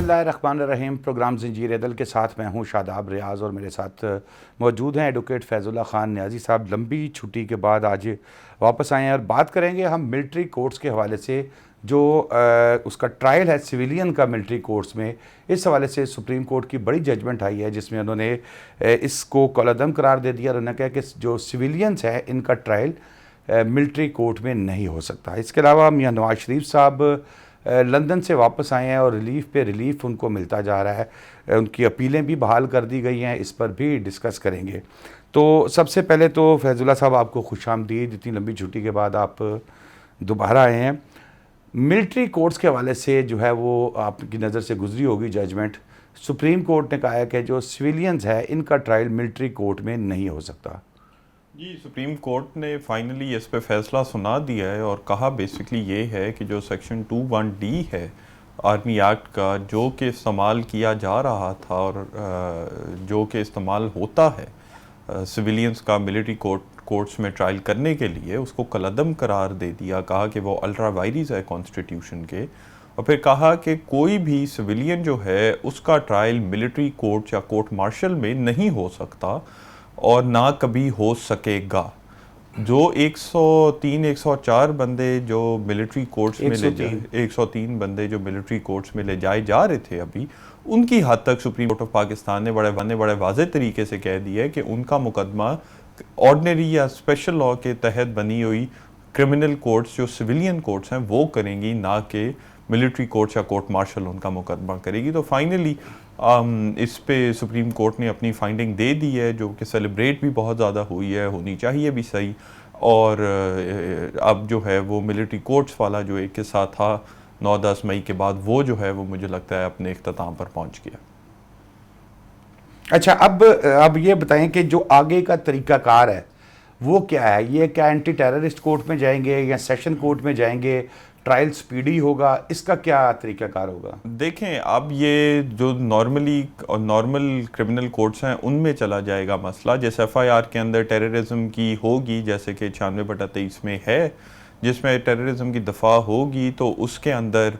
बिस्मिल्लाहिर्रहमानिर्रहीम। प्रोग्राम ज़ंजीर अदल के साथ मैं हूं शादाब रियाज़ और मेरे साथ मौजूद हैं एडवोकेट फैज़ुल्लाह ख़ान नियाज़ी साहब। लंबी छुट्टी के बाद आज वापस आए हैं और बात करेंगे हम मिलिट्री कोर्ट्स के हवाले से। जो उसका ट्रायल है सिविलियन का मिलिट्री कोर्ट्स में, इस हवाले से सुप्रीम कोर्ट की बड़ी जजमेंट आई है जिसमें उन्होंने इसको कलअदम करार दे दिया और उन्होंने कहा कि जो सिविलियंस है इनका ट्रायल मिलिट्री कोर्ट में नहीं हो सकता। इसके अलावा मियां नवाज शरीफ साहब लंदन से वापस आए हैं और रिलीफ पे रिलीफ उनको मिलता जा रहा है। उनकी अपीलें भी बहाल कर दी गई हैं, इस पर भी डिस्कस करेंगे। तो सबसे पहले तो फैज़ुल्लाह साहब आपको खुशामदीद, इतनी लंबी छुट्टी के बाद आप दोबारा आए हैं। मिलिट्री कोर्ट्स के हवाले से जो है वो आपकी नज़र से गुजरी होगी जजमेंट। सुप्रीम कोर्ट ने कहा है कि जो सिविलियंस है इनका ट्रायल मिलिट्री कोर्ट में नहीं हो सकता। जी, सुप्रीम कोर्ट ने फाइनली इस पे फैसला सुना दिया है और कहा बेसिकली ये है कि जो सेक्शन 21D है आर्मी एक्ट का, जो कि इस्तेमाल किया जा रहा था और जो कि इस्तेमाल होता है सिविलियंस का मिलिट्री कोर्ट्स में ट्रायल करने के लिए, उसको कलअदम करार दे दिया। कहा कि वो अल्ट्रा वायरीज है कॉन्स्टिट्यूशन के, और फिर कहा कि कोई भी सिविलियन जो है उसका ट्रायल मिलिट्री कोर्ट या कोर्ट मार्शल में नहीं हो सकता और ना कभी हो सकेगा। जो 103 104 बंदे जो मिलिट्री कोर्ट्स में ले जाए 103 बंदे जो मिलिट्री कोर्ट्स में ले जाए जा रहे थे अभी, उनकी हद तक सुप्रीम कोर्ट ऑफ पाकिस्तान ने बड़े वाज़ेह तरीके से कह दिया है कि उनका मुकदमा ऑर्डिनरी या स्पेशल लॉ के तहत बनी हुई क्रिमिनल कोर्ट्स जो सिविलियन कोर्ट्स हैं वो करेंगी, ना कि मिलिट्री कोर्ट्स या कोर्ट मार्शल उनका मुकदमा करेगी। तो फाइनली इस पे सुप्रीम कोर्ट ने अपनी फाइंडिंग दे दी है, जो कि सेलिब्रेट भी बहुत ज़्यादा हुई है, होनी चाहिए भी सही। और अब जो है वो मिलिट्री कोर्ट्स वाला जो एक किस्सा था 9-10 मई के बाद, वो जो है वो मुझे लगता है अपने इख्तिताम पर पहुंच गया। अच्छा, अब ये बताएं कि जो आगे का तरीक़ाकार है वो क्या है? ये क्या एंटी टेररिस्ट कोर्ट में जाएंगे या सेशन कोर्ट में जाएंगे? ट्रायल स्पीडी होगा? इसका क्या तरीक़ाकार होगा? देखें, अब ये जो नॉर्मल क्रिमिनल कोर्ट्स हैं उनमें चला जाएगा मसला। जैसे FIR के अंदर टेररिज्म की होगी, जैसे कि 96/23 में है, जिसमें टेररिज्म की दफ़ा होगी, तो उसके अंदर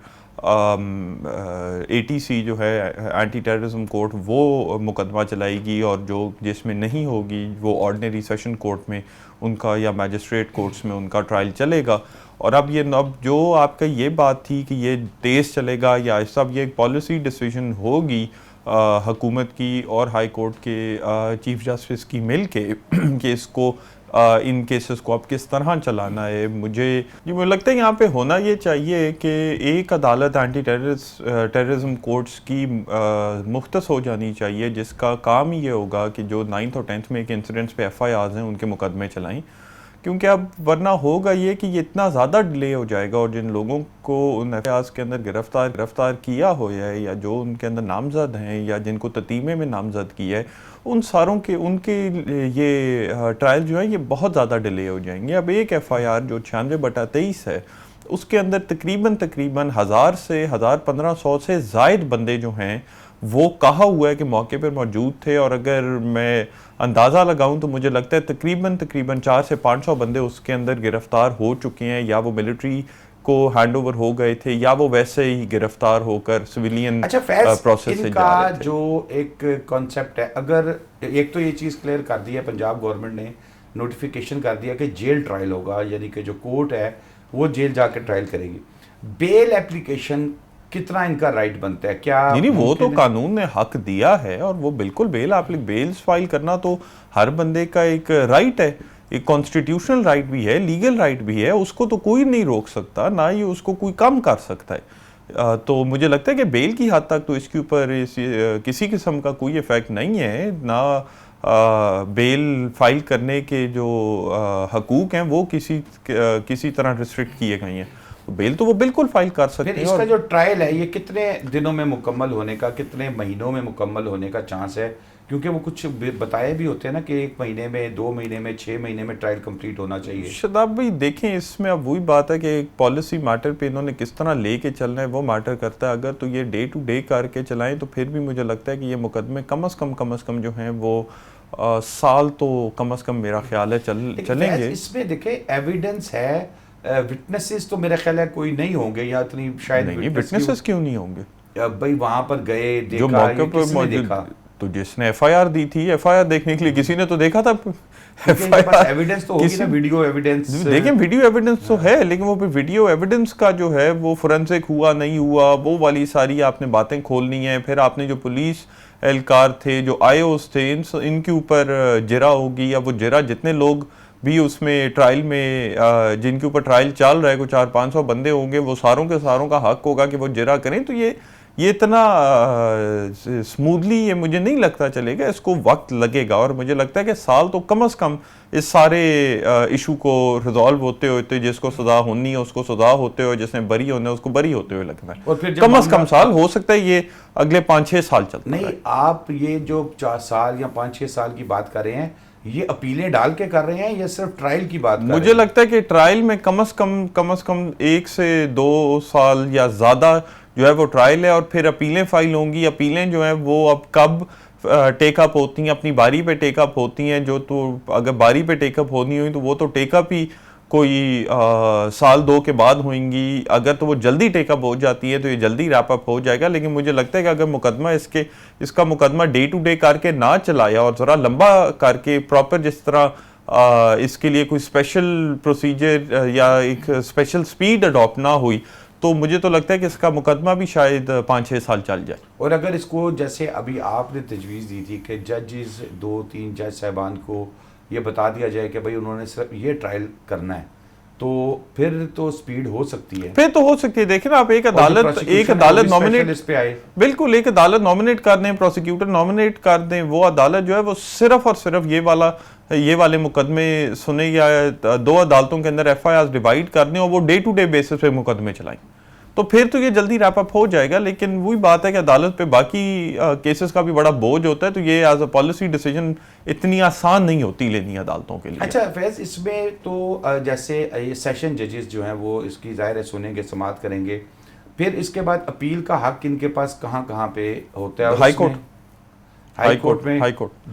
ATC जो है एंटी टेररिज्म कोर्ट वो मुकदमा चलाएगी, और जो जिसमें नहीं होगी वो ऑर्डिनरी सेशन कोर्ट में उनका या मैजिस्ट्रेट कोर्ट्स में उनका ट्रायल चलेगा। और अब जो आपका ये बात थी कि ये तेज़ चलेगा या सब, ये एक पॉलिसी डिसीजन होगी हुकूमत की और हाई कोर्ट के चीफ जस्टिस की मिल के कि इसको इन केसेस को अब किस तरह चलाना है। मुझे लगता है यहाँ पे होना ये चाहिए कि एक अदालत एंटी टेररिज्म कोर्ट्स की मुख्तस हो जानी चाहिए, जिसका काम ही ये होगा कि जो 9th और 10th में के इंसिडेंट्स पे FIRs हैं उनके मुकदमे चलाएं। क्योंकि अब वरना होगा ये कि ये इतना ज़्यादा डिले हो जाएगा, और जिन लोगों को उन FIRs के अंदर गिरफ्तार किया हो है, या जो उनके अंदर नामजद हैं, या जिनको ततीमे में नामजद किया है, उन सारों के उनके ये ट्रायल जो है ये बहुत ज़्यादा डिले हो जाएंगे। अब एक FIR जो 96/23 है उसके अंदर तकरीबन 1000 से 1500 से ज़ायद बंदे जो हैं वो कहा हुआ है कि मौके पर मौजूद थे, और अगर मैं अंदाज़ा लगाऊं तो मुझे लगता है तकरीबन 400 से 500 बंदे उसके अंदर गिरफ्तार हो चुके हैं, या वो मिलिट्री को हैंड ओवर हो गए थे, या वो वैसे ही गिरफ्तार होकर सिविलियन प्रोसेस से जा रहे थे। जो एक कॉन्सेप्ट है, अगर एक तो ये चीज़ क्लियर कर दी है पंजाब गवर्नमेंट ने, नोटिफिकेशन कर दिया कि जेल ट्रायल होगा, यानी कि जो कोर्ट है वो जेल जाकर ट्रायल करेगी। बेल एप्लीकेशन कितना इनका राइट बनता है? क्या नहीं, वो तो कानून ने हक दिया है, और वो बिल्कुल बेल्स फाइल करना तो हर बंदे का एक राइट है, एक कॉन्स्टिट्यूशनल राइट भी है, लीगल राइट भी है, उसको तो कोई नहीं रोक सकता, ना ही उसको कोई कम कर सकता है। तो मुझे लगता है कि बेल की हद तक तो इसके ऊपर किसी किस्म का कोई इफेक्ट नहीं है, ना बेल फाइल करने के जो हकूक हैं वो किसी तरह रिस्ट्रिक्ट किए गए हैं। बेल तो वो बिल्कुल फाइल कर सकते हैं। इसका जो ट्रायल है ये कितने दिनों में मुकम्मल होने का, कितने महीनों में मुकम्मल होने का चांस है? क्योंकि वो कुछ बताए भी होते हैं ना कि 1 महीने में, 2 महीने में, 6 महीने में ट्रायल कंप्लीट होना चाहिए। शदाब भाई, देखें, इसमें अब वही बात है कि एक पॉलिसी मैटर पे इन्होंने किस तरह लेके चलना है वो मैटर करता है। अगर तो ये डे टू डे करके चलाएं तो फिर भी मुझे लगता है कि ये मुकदमे कम से कम जो हैं वो साल तो कम से कम मेरा ख्याल है चलेंगे। इसमें देखें एविडेंस है, विटनेसेस तो मेरा ख्याल है कोई नहीं होंगे, या इतनी शायद नहीं, विटनेसेस क्यों नहीं होंगे? भाई वहां पर गए, जो देखा, मौके ये पर किसने मौजूद, देखा? तो जिसने एफआईआर दी थी, एफआईआर देखने के लिए किसी ने तो देखा था। क्योंकि इनके पास एविडेंस तो होगी ना, वीडियो एविडेंस। देखिए वीडियो एविडेंस तो है, लेकिन वो वीडियो एविडेंस का जो है वो फोरेंसिक हुआ नहीं हुआ, वो वाली सारी आपने बातें खोलनी है। फिर आपने जो पुलिस एहलकार थे, जो आईओस थे, इनके ऊपर जिरा होगी, या वो जिरा जितने लोग भी उसमें ट्रायल में जिनके ऊपर ट्रायल चल रहा है, कुछ 400-500 बंदे होंगे, वो सारों के सारों का हक होगा कि वो जिरा करें। तो ये इतना स्मूथली ये मुझे नहीं लगता चलेगा, इसको वक्त लगेगा। और मुझे लगता है कि साल तो कम से कम इस सारे इशू को रिजॉल्व होते होते, जिसको सजा होनी है उसको सजा होते हुए, जिसने बरी होना है उसको बरी होते हुए लगना है। और फिर कम से कम साल, हो सकता है ये अगले 5-6 साल चलता नहीं। आप ये जो 4 साल या 5-6 साल की बात कर रहे हैं, ये अपीलें डाल के कर रहे हैं या सिर्फ ट्रायल की बात कर रहे हैं? मुझे लगता है कि ट्रायल में कम से कम 1 से 2 साल या ज़्यादा जो है वो ट्रायल है, और फिर अपीलें फाइल होंगी। अपीलें जो हैं वो अब कब टेकअप होती हैं, अपनी बारी पे टेकअप होती हैं। जो तो अगर बारी पे टेकअप होनी हुई तो वो तो टेकअप ही कोई साल 2 के बाद होंगी। अगर तो वो जल्दी टेकअप हो जाती है तो ये जल्दी रैपअप हो जाएगा। लेकिन मुझे लगता है कि अगर मुकदमा इसका मुकदमा डे टू डे करके ना चलाया और ज़रा लंबा करके प्रॉपर, जिस तरह इसके लिए कोई स्पेशल प्रोसीजर या एक स्पेशल स्पीड अडॉप्ट ना हुई, तो मुझे तो लगता है कि इसका मुकदमा भी शायद 5-6 साल चल जाए। और अगर इसको, जैसे अभी आपने तजवीज़ दी थी कि जजेस 2-3 जज साहबान को ये बता दिया जाए कि भाई उन्होंने सिर्फ ये ट्रायल करना है, तो फिर तो स्पीड हो सकती है। फिर तो हो सकती है। देखिए ना, आप एक अदालत नॉमिनेट पे आए, बिल्कुल एक अदालत नॉमिनेट कर दें, प्रोसिक्यूटर नॉमिनेट कर दें, वो अदालत जो है वो सिर्फ और सिर्फ ये वाले मुकदमे सुने, या 2 अदालतों के अंदर एफआईआर डिवाइड कर दें और वो डे टू डे बेसिस पे मुकदमे चलाएं, तो फिर तो ये जल्दी रैप अप हो जाएगा। लेकिन वही बात है कि अदालत पे बाकी केसेस का भी बड़ा बोझ होता है, तो ये एज अ पॉलिसी डिसीजन इतनी आसान नहीं होती लेनी अदालतों के लिए। अच्छा फैज, इसमें तो जैसे ये सेशन जजेस जो हैं वो इसकी ज़ाहिर है सुनेंगे, समाअत करेंगे, फिर इसके बाद अपील का हक इनके पास कहाँ पे होता है? हाई कोर्ट में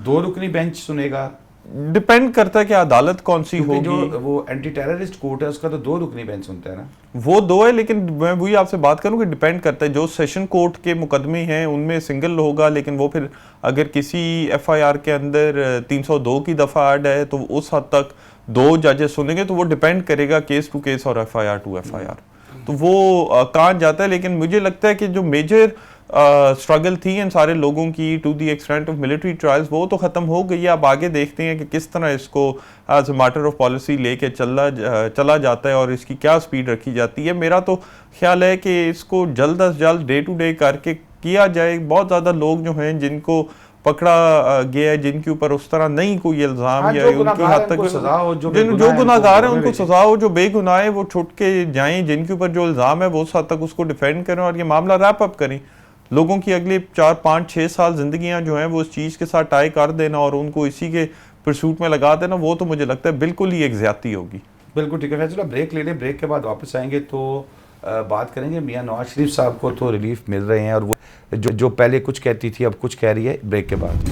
2 रुकनी बेंच सुनेगा। डिपेंड करता है कि अदालत कौन सी होगी। जो वो एंटी टेररिस्ट कोर्ट है उसका तो 2 रुकनी बेंच सुनता है ना, वो 2 है। लेकिन मैं वही आपसे बात करूं कि डिपेंड करता है, जो सेशन कोर्ट के मुकदमे हैं उनमें सिंगल होगा, लेकिन वो फिर अगर किसी एफआईआर के अंदर 302 की दफा ऐड है तो उस हद तक 2 जजेस सुनेंगे। तो वो डिपेंड करेगा केस टू केस और एफआईआर टू एफआईआर, तो वो कहाँ जाता है। लेकिन मुझे लगता है कि जो मेजर स्ट्रगल थी इन सारे लोगों की to the extent of military trials, वो तो ख़त्म हो गई है। अब आगे देखते हैं कि किस तरह इसको as a matter of policy लेके चला जाता है और इसकी क्या स्पीड रखी जाती है। मेरा तो ख्याल है कि इसको जल्द अज जल्द डे टू डे करके किया जाए। बहुत ज़्यादा लोग जो हैं जिनको पकड़ा गया है, जिनके ऊपर उस तरह नहीं कोई इल्ज़ाम या उनकी हद तक जो गुनाहगार है उनको सजा हो, जो बेगुनाह है वो छुट के जाएं, जिनके ऊपर जो इल्ज़ाम है वो उस हद तक उसको डिफेंड करें और ये मामला रैप अप करें। लोगों की अगले 4-5-6 साल जिंदगियां जो हैं वो उस चीज़ के साथ टाई कर देना और उनको इसी के परसूट में लगा देना, वो तो मुझे लगता है बिल्कुल ही एक ज्यादती होगी। बिल्कुल ठीक है। चलो ब्रेक ले लें, ब्रेक के बाद वापस आएंगे तो बात करेंगे। मियां नवाज शरीफ साहब को तो रिलीफ मिल रहे हैं और वो जो पहले कुछ कहती थी अब कुछ कह रही है। ब्रेक के बाद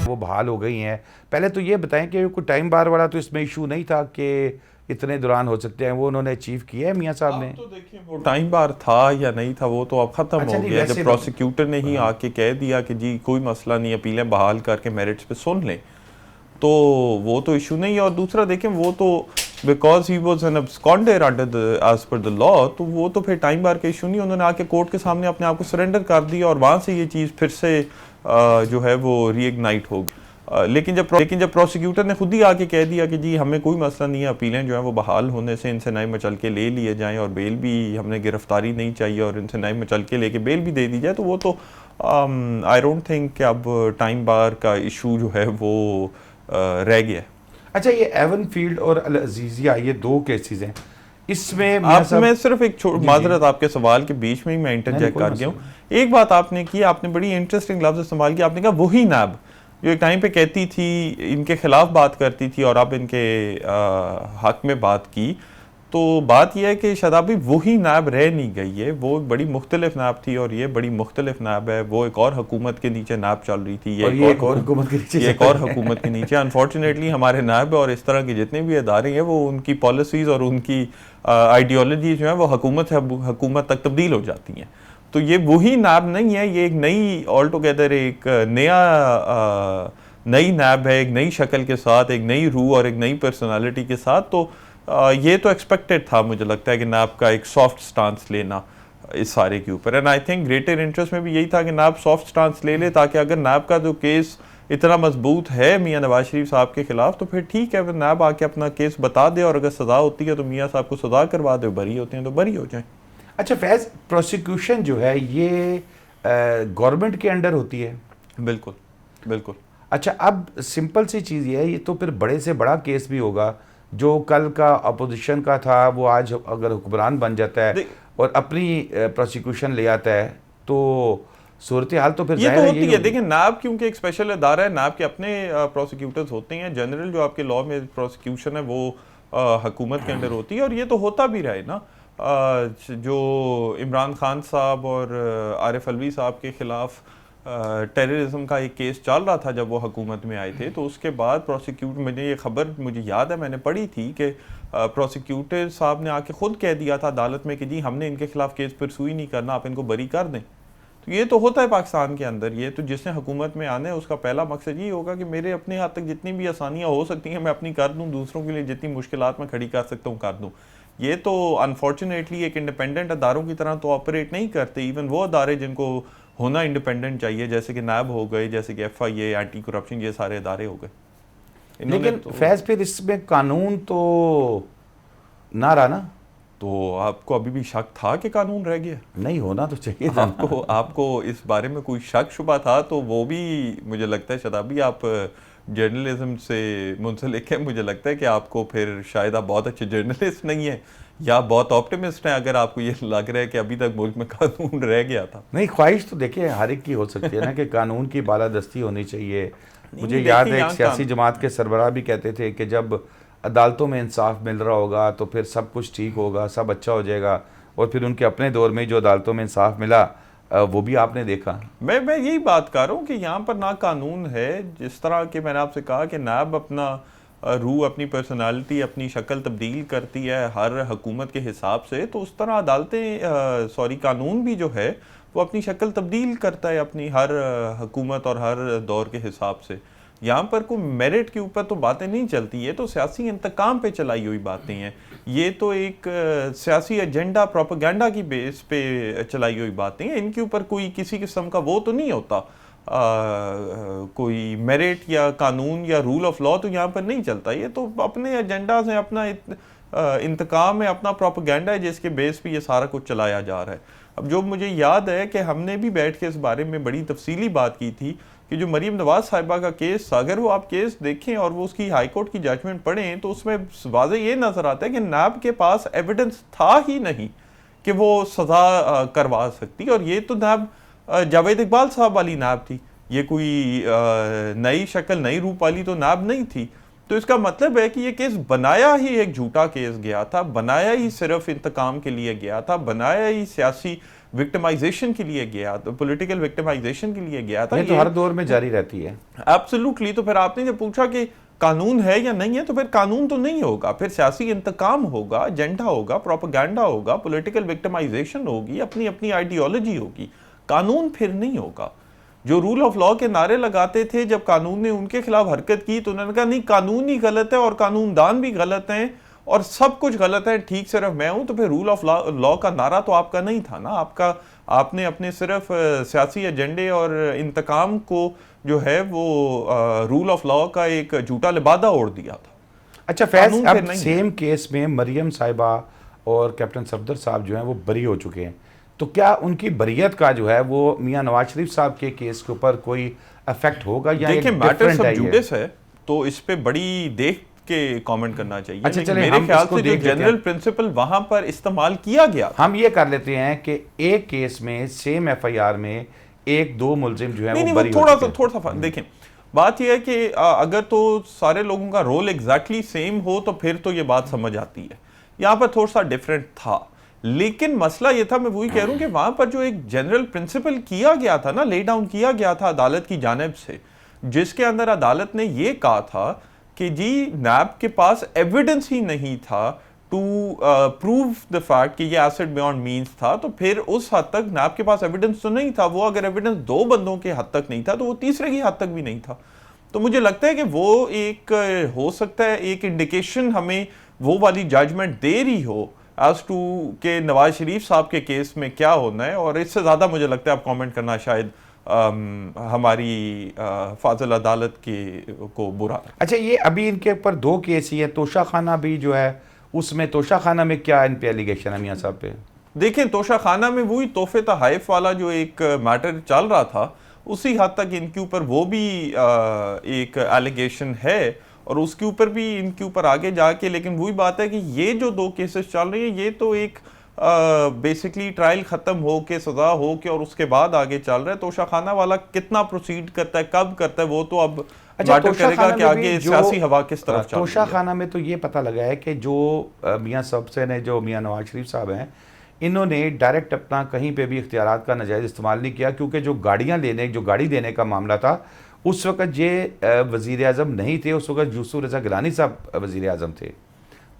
वो बहाल हो गई हैं। पहले तो ये बताएं कि कोई टाइम बार वाला तो इसमें इशू नहीं था कि इतने दौरान हो सकते हैं, वो उन्होंने अचीव किया है मियां साहब ने। तो देखिए वो टाइम बार था या नहीं था वो तो अब खत्म हो गया। जब प्रोसिक्यूटर ने ही आके कह दिया कि जी कोई मसला नहीं, अपीलें बहाल करके मेरिट्स पे सुन लें, तो वो तो इशू नहीं है। और दूसरा देखें, वो तो because he was an absconder under as per the law, तो वो तो फिर टाइम बार का इशू नहीं। उन्होंने आके कोर्ट के सामने अपने आप को सरेंडर कर दिया और वहाँ से ये चीज़ फिर से जो है वो रीइग्नाइट होगी। लेकिन जब प्रोसिक्यूटर ने खुद ही आके कह दिया कि जी हमें कोई मसला नहीं है, अपीलें जो है वो बहाल होने से इनसे नए मचल के ले लिए जाएं और बेल भी, हमने गिरफ्तारी नहीं चाहिए और इनसे नए मचल के लेके बेल भी दे दी जाए, तो वो तो आई डोंट थिंक कि अब टाइम बार का इशू जो है वो रह गया। अच्छा, ये एवन फील्ड और अल अजीजिया, ये 2 केसेस हैं, इसमें मैं सिर्फ एक माजरत आपके सवाल के बीच में ही मैं इंटरजेक्ट कर गया हूँ। एक बात आपने की, आपने बड़ी इंटरेस्टिंग लफ्ज़ इस्तेमाल किया, आपने कहा वही नैब जो एक टाइम पे कहती थी, इनके खिलाफ बात करती थी और अब इनके हक में बात की। तो बात यह है कि शादाबी वही नायब रह नहीं गई है, वो एक बड़ी मुख्तलिफ नायब थी और ये बड़ी मुख्तलिफ नायब है। वो एक और हुकूमत के नीचे नायब चल रही थी, ये एक और हुकूमत के नीचे, ये एक और हुकूमत के नीचे। अनफॉर्चुनेटली हमारे नायब और इस तरह के जितने भी अदारे हैं वो उनकी पॉलिसीज़ और उनकी आइडियोलॉजी जो है वो हुकूमत तक तब्दील हो जाती हैं। तो ये वही नायब नहीं है, ये एक नई ऑल टुगेदर एक नई नायब है, एक नई शक्ल के साथ, एक नई रूह और एक नई पर्सनालिटी के साथ। तो ये तो एक्सपेक्टेड था मुझे लगता है कि नायब का एक सॉफ्ट स्टांस लेना इस सारे के ऊपर। And I think greater interest में भी यही था कि नायब सॉफ्ट स्टांस ले ले, ताकि अगर नायब का जो केस इतना मजबूत है मियां नवाज शरीफ साहब के खिलाफ तो फिर ठीक है, फिर नायब आके अपना केस बता दे और अगर सज़ा होती है तो मियां साहब को सज़ा करवा दे, बरी होते हैं तो बरी हो जाए। अच्छा फैज़, प्रोसिक्यूशन जो है ये गवर्नमेंट के अंडर होती है? बिल्कुल बिल्कुल। अच्छा, अब सिंपल सी चीज़ ये है, ये तो फिर बड़े से बड़ा केस भी होगा। जो कल का अपोजिशन का था वो आज अगर हुक्मरान बन जाता है और अपनी प्रोसिक्यूशन ले आता है तो सूरत हाल तो फिर ये तो होती है। देखिए नायब क्योंकि एक स्पेशल अदारा है, नायब के अपने प्रोसिक्यूटर्स होते हैं। जनरल जो आपके लॉ में प्रोसिक्यूशन है वो हुकूमत के अंडर होती है और ये तो होता भी रहा है ना। जो इमरान खान साहब और आरिफ अलवी साहब के खिलाफ टेररिज्म का एक केस चल रहा था जब वो हुकूमत में आए थे, तो उसके बाद मुझे ये खबर मुझे याद है मैंने पढ़ी थी कि प्रोसिक्यूटर साहब ने आके खुद कह दिया था अदालत में कि जी हमने इनके खिलाफ केस परसू ही नहीं करना, आप इनको बरी कर दें। तो ये तो होता है पाकिस्तान के अंदर। ये तो जिसने हुकूमत में आना है उसका पहला मकसद ये होगा कि मेरे अपने हाथ तक जितनी भी आसानियाँ हो सकती हैं मैं अपनी कर दूँ, दूसरों के लिए जितनी मुश्किलात मैं खड़ी कर सकता हूँ कर दूँ। ये तो अनफॉर्चुनेटली एक इंडिपेंडेंट अदारों की तरह तो ऑपरेट नहीं करते। इवन वो अदारे जिनको होना इंडिपेंडेंट चाहिए, जैसे कि नायब हो गए, जैसे कि FIA, एंटी करप्शन, ये सारे अदारे हो गए। लेकिन तो फैज़ फिर इसमें कानून तो ना रहा ना। तो आपको अभी भी शक था कि कानून रह गया? नहीं, होना तो चाहिए था। आपको इस बारे में कोई शक शुबा था तो वो भी मुझे लगता है शादाबी आप जर्नलिज्म से मुंसलिक है। मुझे लगता है कि आपको फिर शायद आप बहुत अच्छे जर्नलिस्ट नहीं है या बहुत ऑप्टिमिस्ट हैं अगर आपको ये लग रहा है कि अभी तक मुल्क में कानून रह गया था। नहीं, ख्वाहिश तो देखिए हर एक की हो सकती है ना कि कानून की बालादस्ती होनी चाहिए। मुझे याद है एक सियासी जमात के सरबराह भी कहते थे कि जब अदालतों में इंसाफ मिल रहा होगा तो फिर सब कुछ ठीक होगा, सब अच्छा हो जाएगा। और फिर उनके अपने दौर में जो अदालतों में इंसाफ मिला वो भी आपने देखा। मैं यही बात कर रहा हूँ कि यहाँ पर ना कानून है, जिस तरह के मैंने आपसे कहा कि नायब अपना रूह, अपनी पर्सनालिटी, अपनी शक्ल तब्दील करती है हर हुकूमत के हिसाब से, तो उस तरह अदालतें कानून भी जो है वो अपनी शक्ल तब्दील करता है अपनी हर हुकूमत और हर दौर के हिसाब से। यहाँ पर कोई मेरिट के ऊपर तो बातें नहीं चलती है, तो सियासी इंतकाम पे चलाई हुई बातें हैं। ये तो एक सियासी एजेंडा, प्रोपेगेंडा की बेस पे चलाई हुई बातें हैं। इनके ऊपर कोई किसी किस्म का वो तो नहीं होता, कोई मेरिट या कानून या रूल ऑफ लॉ तो यहाँ पर नहीं चलता। ये तो अपने एजेंडा से अपना इंतकाम है, अपना प्रोपेगेंडा है जिसके बेस पे ये सारा कुछ चलाया जा रहा है। अब जो मुझे याद है कि हमने भी बैठ के इस बारे में बड़ी तफसीली बात की थी कि जो मरीम नवाज साहिबा का केस, अगर वो आप केस देखें और वो उसकी हाई कोर्ट की जजमेंट पढ़ें तो उसमें वाज़ेह ये नज़र आता है कि नायब के पास एविडेंस था ही नहीं कि वो सज़ा करवा सकती। और ये तो नायब जावेद इकबाल साहब वाली नायब थी, ये कोई नई शक्ल, नई रूप वाली तो नायब नहीं थी। तो इसका मतलब है कि ये केस बनाया ही एक झूठा केस गया था, बनाया ही सिर्फ इंतकाम के लिए गया था, बनाया ही सियासी विक्टिमाइजेशन के लिए गया, तो पॉलिटिकल विक्टिमाइजेशन के लिए गया था। ये तो हर दौर में जारी रहती है। एब्सोल्युटली। तो फिर आपने जब पूछा कि कानून है या नहीं है, तो फिर कानून तो नहीं होगा, फिर सियासी इंतकाम होगा, एजेंडा होगा, प्रोपेगेंडा होगा, पॉलिटिकल विक्टिमाइजेशन होगी, अपनी अपनी आइडियोलॉजी होगी, कानून फिर नहीं होगा। जो रूल ऑफ लॉ के नारे लगाते थे, जब कानून ने उनके खिलाफ हरकत की तो उन्होंने कहा नहीं, कानून ही गलत है और कानूनदान भी गलत हैं और सब कुछ गलत है, ठीक सिर्फ मैं हूं। तो फिर रूल ऑफ लॉ का नारा तो आपका नहीं था ना, आपने अपने सिर्फ सियासी एजेंडे और इंतकाम को जो है वो रूल ऑफ लॉ का एक झूठा लिबादा ओढ़ दिया था। अच्छा फैज़, अब सेम केस में मरियम साहिबा और कैप्टन सफदर साहब जो हैं वो बरी हो चुके हैं, तो क्या उनकी बरियत का जो है वो मियां नवाज शरीफ साहब के केस के ऊपर कोई इफेक्ट होगा या देखिए मैटर सब जुडिस है तो इस पे बड़ी देख के कमेंट करना चाहिए। अच्छा चलिए, मेरे ख्याल से जो जनरल प्रिंसिपल वहां पर इस्तेमाल किया गया, हम ये कर लेते हैं कि एक केस में सेम FIR में एक दो मुलजिम जो है वो बरी हो चुके हैं। थोड़ा सा देखें, बात यह है कि अगर तो सारे लोगों का रोल एग्जैक्टली सेम हो तो फिर तो ये बात समझ आती है, यहाँ पर थोड़ा सा डिफरेंट था। लेकिन मसला ये था, मैं वही कह रहा हूँ कि वहां पर जो एक जनरल प्रिंसिपल किया गया था ना, ले डाउन किया गया था अदालत की जानिब से, जिसके अंदर अदालत ने ये कहा था कि जी नैब के पास एविडेंस ही नहीं था टू प्रूव द फैक्ट कि ये एसिड बियॉन्ड मीन्स था, तो फिर उस हद तक नैब के पास एविडेंस तो नहीं था। वो अगर एविडेंस 2 बंदों के हद तक नहीं था तो वो तीसरे की हद तक भी नहीं था। तो मुझे लगता है कि वो एक हो सकता है एक इंडिकेशन हमें वो वाली जजमेंट दे रही हो एज टू के नवाज शरीफ साहब के केस में क्या होना है, और इससे ज़्यादा मुझे लगता है आप कमेंट करना शायद हमारी फाजिल अदालत के को बुरा। अच्छा, ये अभी इनके ऊपर 2 केस ही है, तोशा खाना भी जो है, उसमें तोशा खाना में क्या इन पे एलिगेशन है मियां साहब पे? देखिए, तोशा खाना में वही तोहफे तहाइफ वाला जो एक मैटर चल रहा था, उसी हद तक इनके ऊपर वो भी एक एलिगेशन है, और उसके ऊपर भी इनके ऊपर आगे जाके, लेकिन वही बात है कि ये जो 2 केसेस चल रही है, ये तो एक बेसिकली ट्रायल खत्म हो के, सजा हो के, और उसके बाद आगे चल रहा है। तोशा खाना वाला कितना प्रोसीड करता है, कब करता है, वो तो अब मैटर करेगा कि आगे सियासी हवा किस तरफ चल रही है। तोशा खाना में तो ये पता लगा है कि जो मियां साहब से ने, जो मियां नवाज शरीफ साहब हैं, इन्होंने डायरेक्ट अपना कहीं पे भी इख्तियारात का नाजायज़ इस्तेमाल नहीं किया, क्योंकि जो गाड़ी देने का मामला था, उस वक़्त ये वज़ीर आज़म नहीं थे, उस वक़्त यूसुफ रज़ा गिलानी साहब वज़ीर आज़म थे।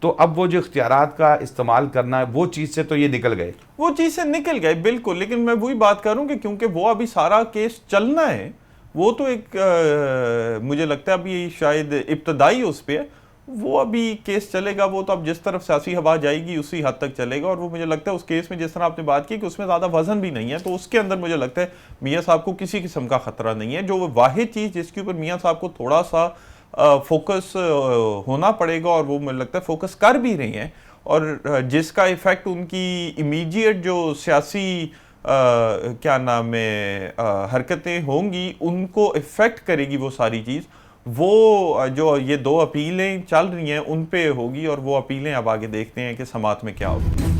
तो अब वो जो इख्तियारात का इस्तेमाल करना है, वो चीज़ से तो ये निकल गए, वो चीज़ से निकल गए बिल्कुल। लेकिन मैं वही बात करूं कि क्योंकि वो अभी सारा केस चलना है, वो तो एक मुझे लगता है अभी शायद इब्तदाई उस पर, वो अभी केस चलेगा, वो तो अब जिस तरफ सियासी हवा जाएगी उसी हद तक चलेगा। और वो मुझे लगता है उस केस में जिस तरह आपने बात की कि उसमें ज़्यादा वजन भी नहीं है, तो उसके अंदर मुझे लगता है मियाँ साहब को किसी किस्म का खतरा नहीं है। जो वाहिद चीज़ जिसके ऊपर मियाँ साहब को थोड़ा सा फोकस होना पड़ेगा, और वो मुझे लगता है फोकस कर भी रही हैं, और जिसका इफेक्ट उनकी इमीडिएट जो सियासी क्या नाम है हरकतें होंगी, उनको इफेक्ट करेगी वो सारी चीज़, वो जो ये 2 अपीलें चल रही हैं उन पे होगी, और वो अपीलें अब आगे देखते हैं कि समात में क्या होगी।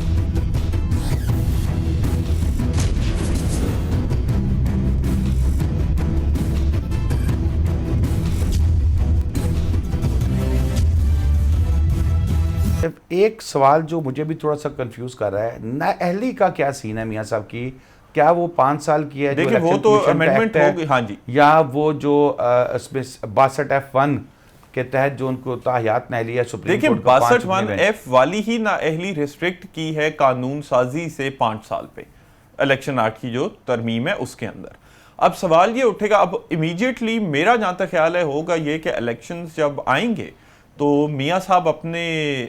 एक सवाल जो मुझे भी थोड़ा सा कंफ्यूज कर रहा है, नाअहली का क्या सीन है मियां साहब की? क्या वो 5 साल की है? देखिए, वो तो अमेंडमेंट होगी, हाँ जी, या वो जो इसमें 62F1 के तहत जो उनको ताहयात नाअहली है, सुप्रीम कोर्ट का 62F वाली ही नाअहली रिस्ट्रिक्ट की है कानून साजी से 5 साल पे, इलेक्शन एक्ट की जो तरमीम है उसके अंदर। अब सवाल ये उठेगा, अब इमीडिएटली मेरा जहाँ तक ख्याल है होगा ये कि इलेक्शंस जब आएंगे तो मियाँ साहब अपने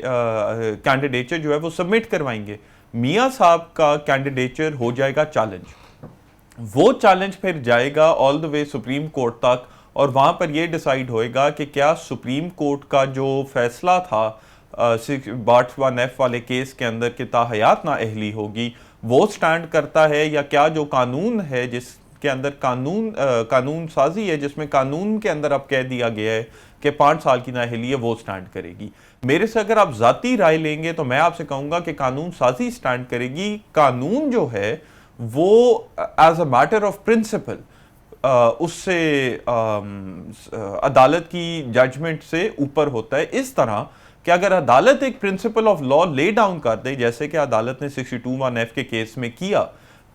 कैंडिडेचर जो है वो सबमिट करवाएंगे। मियाँ साहब का कैंडिडेचर हो जाएगा चैलेंज, वो चैलेंज फिर जाएगा all the way supreme court तक, और वहाँ पर ये डिसाइड होएगा कि क्या सुप्रीम कोर्ट का जो फैसला था 61F वाले केस के अंदर कि ताहयात नाअहली होगी, वो स्टैंड करता है, या क्या जो कानून है जिसके अंदर कानून साजी है, जिसमें कानून के अंदर अब कह दिया गया है कि 5 साल की नाअहली है, वो स्टैंड करेगी। मेरे से अगर आप जाती राय लेंगे तो मैं आपसे कहूंगा कि कानून साजी स्टैंड करेगी। कानून जो है वो as a matter of principle उससे अदालत की जजमेंट से ऊपर होता है, इस तरह कि अगर अदालत एक principle of law lay down कर दे, जैसे कि अदालत ने 62(1)F के केस में किया,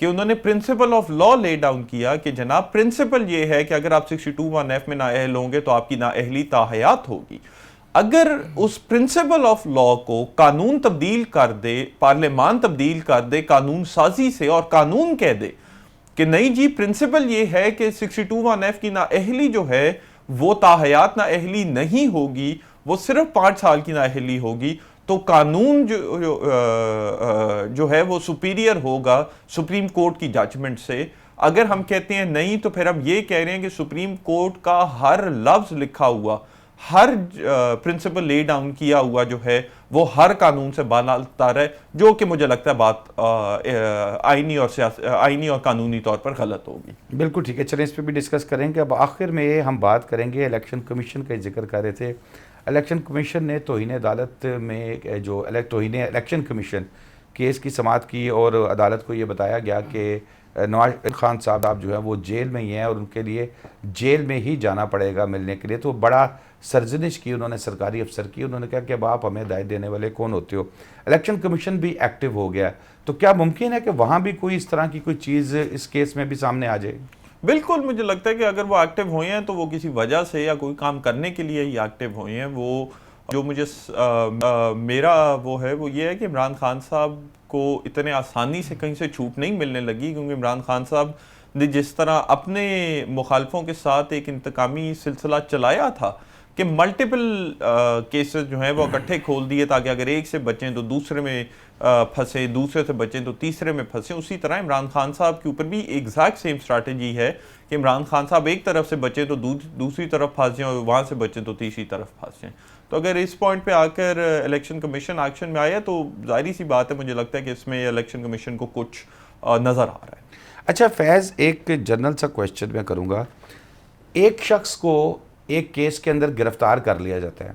कि उन्होंने principle of law lay down किया कि जनाब प्रिंसिपल ये है कि अगर आप 62(1)F में नाअहल होंगे तो आपकी नाअहली ताहयात होगी। अगर उस प्रिंसिपल ऑफ लॉ को कानून तब्दील कर दे, पार्लियामान तब्दील कर दे कानून साजी से, और कानून कह दे कि नहीं जी प्रिंसिपल ये है कि 62(1)F की नाअहली जो है वो ताहयात नाअहली नहीं होगी, वो सिर्फ 5 साल की नाअहली होगी, तो कानून जो है वो सुपीरियर होगा सुप्रीम कोर्ट की जजमेंट से। अगर हम कहते हैं नहीं, तो फिर हम ये कह रहे हैं कि सुप्रीम कोर्ट का हर लफ्ज लिखा हुआ, हर प्रिंसिपल ले डाउन किया हुआ जो है वो हर कानून से बालातर है, जो कि मुझे लगता है बात आईनी और कानूनी तौर पर गलत होगी। बिल्कुल ठीक है, चलें इस पर भी डिस्कस करेंगे। अब आखिर में हम बात करेंगे इलेक्शन कमीशन का जिक्र कर रहे थे। इलेक्शन कमीशन ने तौहीन अदालत में जो तौहीन इलेक्शन कमीशन केस की समाअत की, और अदालत को ये बताया गया कि नवाज खान साहब जो है वो जेल में ही हैं और उनके लिए जेल में ही जाना पड़ेगा मिलने के लिए। तो बड़ा सरजनिश की उन्होंने सरकारी अफसर की, उन्होंने कहा कि अब आप हमें हिदायत देने वाले कौन होते हो। इलेक्शन कमीशन भी एक्टिव हो गया, तो क्या मुमकिन है कि वहाँ भी कोई इस तरह की कोई चीज़ इस केस में भी सामने आ जाए? बिल्कुल, मुझे लगता है कि अगर वो एक्टिव हुए हैं तो वो किसी वजह से या कोई काम करने के लिए ही एक्टिव हुए हैं। वो जो मुझे मेरा वो है वो ये है कि इमरान खान साहब को इतने आसानी से कहीं से छूट नहीं मिलने लगी, क्योंकि इमरान खान साहब ने जिस तरह अपने मुखालफों के साथ एक इंतकामी सिलसिला चलाया था कि मल्टीपल केसेस जो हैं वो इकट्ठे खोल दिए ताकि अगर एक से बचें तो दूसरे में फंसे, दूसरे से बचें तो तीसरे में फंसे, उसी तरह इमरान खान साहब के ऊपर भी एग्जैक्ट सेम स्ट्रैटेजी है कि इमरान खान साहब एक तरफ से बचें तो दूसरी तरफ फंस जाएं और वहाँ से बचें तो तीसरी तरफ फंस जाएं। तो अगर इस पॉइंट पे आकर इलेक्शन कमीशन एक्शन में आया तो जाहिर सी बात है, मुझे लगता है कि इसमें इलेक्शन कमीशन को कुछ नज़र आ रहा है। अच्छा फैज़, एक जनरल सा क्वेश्चन मैं करूँगा। एक शख्स को एक केस के अंदर गिरफ्तार कर लिया जाता है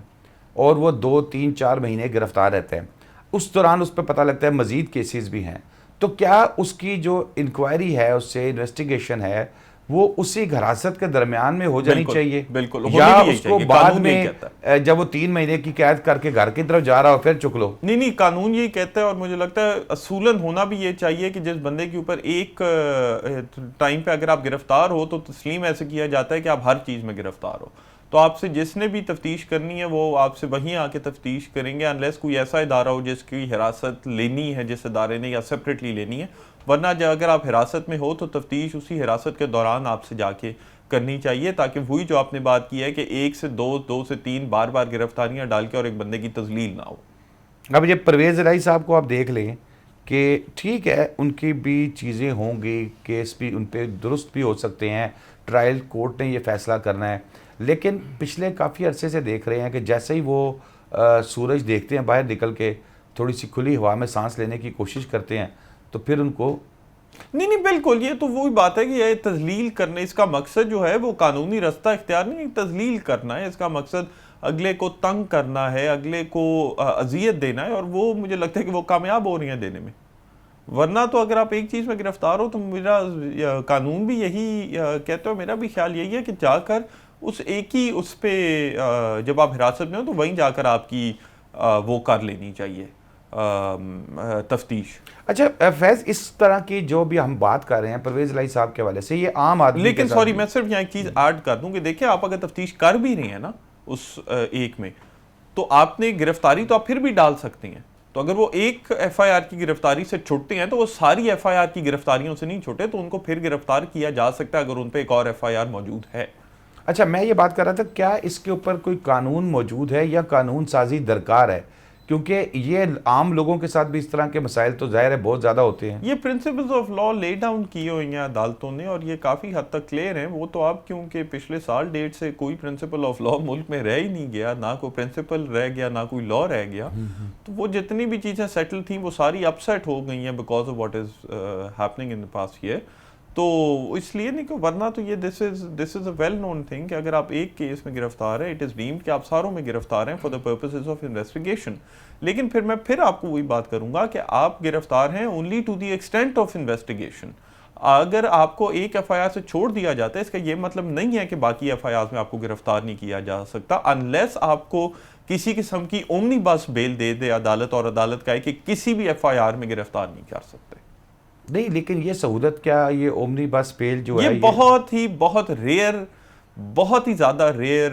और वो 2, 3, 4 महीने गिरफ्तार रहते हैं, उस दौरान उस पर पता लगता है मज़ीद केसेस भी हैं, तो क्या उसकी जो इंक्वायरी है, उससे इन्वेस्टिगेशन है, वो उसी हिरासत के दरमियान में हो जानी चाहिए? बिल्कुल, या उसको बाद में जब वो 3 महीने की कैद करके घर की तरफ जा रहा हो फिर चुक लो? नहीं, कानून यही कहता है और मुझे लगता है असूलन होना भी ये चाहिए कि जिस बंदे के ऊपर एक टाइम पे अगर आप गिरफ्तार हो तो तस्लीम ऐसे किया जाता है कि आप हर चीज़ में गिरफ्तार हो। तो आपसे जिसने भी तफ्तीश करनी है वो आपसे वहीं आके तफ्तीश करेंगे, अनलेस कोई ऐसा इदारा हो जिसकी हिरासत लेनी है जिस इदारे ने, या सेपरेटली लेनी है। वरना अगर आप हिरासत में हो तो तफ्तीश उसी हिरासत के दौरान आपसे जाके करनी चाहिए, ताकि वही जो आपने बात की है कि 1 से 2, 2 से 3 बार बार गिरफ्तारियां डाल के और एक बंदे की तजलील ना हो। अब ये परवेज़ इलाही साहब को आप देख लें कि ठीक है, उनकी भी चीज़ें होंगी, केस भी उन पर दुरुस्त भी हो सकते हैं, ट्रायल कोर्ट ने ये फ़ैसला करना है, लेकिन पिछले काफ़ी अरसे से देख रहे हैं कि जैसे ही वो सूरज देखते हैं बाहर निकल के, थोड़ी सी खुली हवा में सांस लेने की कोशिश करते हैं, तो फिर उनको नहीं, बिल्कुल, ये तो वही बात है कि ये तजलील करने, इसका मकसद जो है वो कानूनी रास्ता इख्तियार नहीं, तजलील करना है। इसका मकसद अगले को तंग करना है, अगले को अजियत देना है, और वो मुझे लगता है कि वो कामयाब हो रही हैं देने में। वरना तो अगर आप एक चीज़ में गिरफ्तार हो तो मेरा कानून भी यही कहते हो, मेरा भी ख्याल यही है कि जाकर उस एक ही उस पे जब आप हिरासत में हो तो वहीं जाकर आपकी वो कर लेनी चाहिए तफ्तीश। अच्छा फैज़, इस तरह की जो भी हम बात कर रहे हैं परवेज़ इलाही साहब के हवाले से, ये आम आदमी, लेकिन सॉरी मैं सिर्फ यहाँ एक चीज़ ऐड कर दूं कि देखिए, आप अगर तफ्तीश कर भी रहे हैं ना उस एक में, तो आपने गिरफ्तारी तो आप फिर भी डाल सकते हैं। तो अगर वो एक एफआईआर की गिरफ्तारी से छुटते हैं तो वो सारी एफआईआर की गिरफ्तारियों से नहीं छुटे, तो उनको फिर गिरफ्तार किया जा सकता है अगर उन पर एक और एफआईआर मौजूद है। अच्छा, मैं ये बात कर रहा था, क्या इसके ऊपर कोई कानून मौजूद है या कानून साजी दरकार है? क्योंकि ये आम लोगों के साथ भी इस तरह के मसाइल तो ज़ाहिर है बहुत ज़्यादा होते हैं। ये principles of law lay down किए हुए हैं अदालतों ने और ये काफ़ी हद तक क्लियर हैं। वो तो आप, क्योंकि पिछले साल डेट से कोई प्रिंसिपल ऑफ लॉ मुल्क में रह ही नहीं गया, ना कोई प्रिंसिपल रह गया, ना कोई लॉ रह गया, तो वो जितनी भी चीज़ें सेटल थी वो सारी अपसेट हो गई हैं because of what is happening in the past year. तो इसलिए नहीं कि वरना तो ये this is a well known thing कि अगर आप एक केस में गिरफ्तार हैं, इट इज़ डीम्ड कि आप सारों में गिरफ्तार हैं for the purposes of investigation. लेकिन फिर मैं आपको वही बात करूंगा कि आप गिरफ्तार हैं only to the extent of investigation. अगर आपको एक एफआईआर से छोड़ दिया जाता है, इसका ये मतलब नहीं है कि बाकी एफआईआर में आपको गिरफ्तार नहीं किया जा सकता, अनलेस आपको किसी किस्म की ओमनीबस बेल दे दे अदालत और अदालत कहे कि किसी भी एफआईआर में गिरफ्तार नहीं कर सकते। नहीं, लेकिन ये सहूलत, क्या ये ओमनीबस बेल जो है ये बहुत रेयर, बहुत ही ज़्यादा रेयर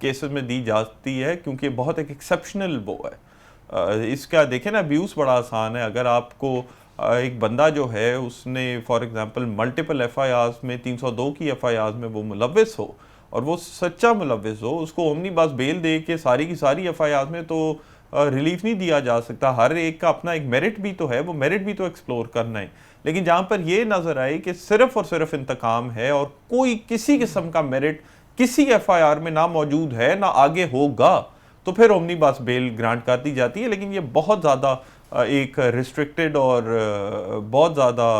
केसेस में दी जाती है, क्योंकि बहुत एक एक्सेप्शनल वो है। इसका देखें ना, अब्यूज़ बड़ा आसान है। अगर आपको एक बंदा जो है उसने फॉर एग्जांपल मल्टीपल एफआईआर्स में 302 की एफआईआर्स में वो मुलव्विस हो और वो सच्चा मुलव्विस हो, उसको ओमनीबस बेल दे के सारी की सारी एफआईआर्स में तो रिलीफ नहीं दिया जा सकता। हर एक का अपना एक मेरिट भी तो है, वो मेरिट भी तो एक्सप्लोर करना है। लेकिन जहाँ पर ये नज़र आए कि सिर्फ और सिर्फ इंतकाम है और कोई किसी किस्म का मेरिट किसी एफआईआर में ना मौजूद है ना आगे होगा, तो फिर ओमनीबस बेल ग्रांट कर दी जाती है। लेकिन ये बहुत ज़्यादा एक रिस्ट्रिक्टेड और बहुत ज़्यादा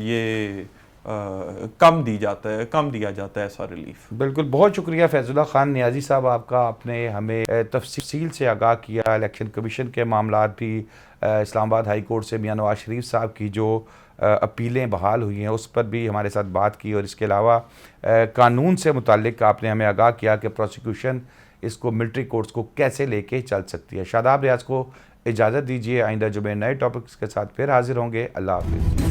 ये कम दिया जाता है ऐसा रिलीफ। बिल्कुल, बहुत शुक्रिया फैजुल्ला खान नियाज़ी साहब आपका, आपने हमें तफसील से आगाह किया। इलेक्शन कमीशन के मामलात भी, इस्लामाबाद हाई कोर्ट से मियां नवाज शरीफ साहब की जो अपीलें बहाल हुई हैं उस पर भी हमारे साथ बात की, और इसके अलावा कानून से मुताल्लिक आपने हमें आगाह किया कि प्रोसिक्यूशन इसको मिलिट्री कोर्ट्स को कैसे लेके चल सकती है। शादाब रियाज को इजाज़त दीजिए, आइंदा जुमे नए टॉपिक्स के साथ फिर हाजिर होंगे। अल्लाह हाफिज़।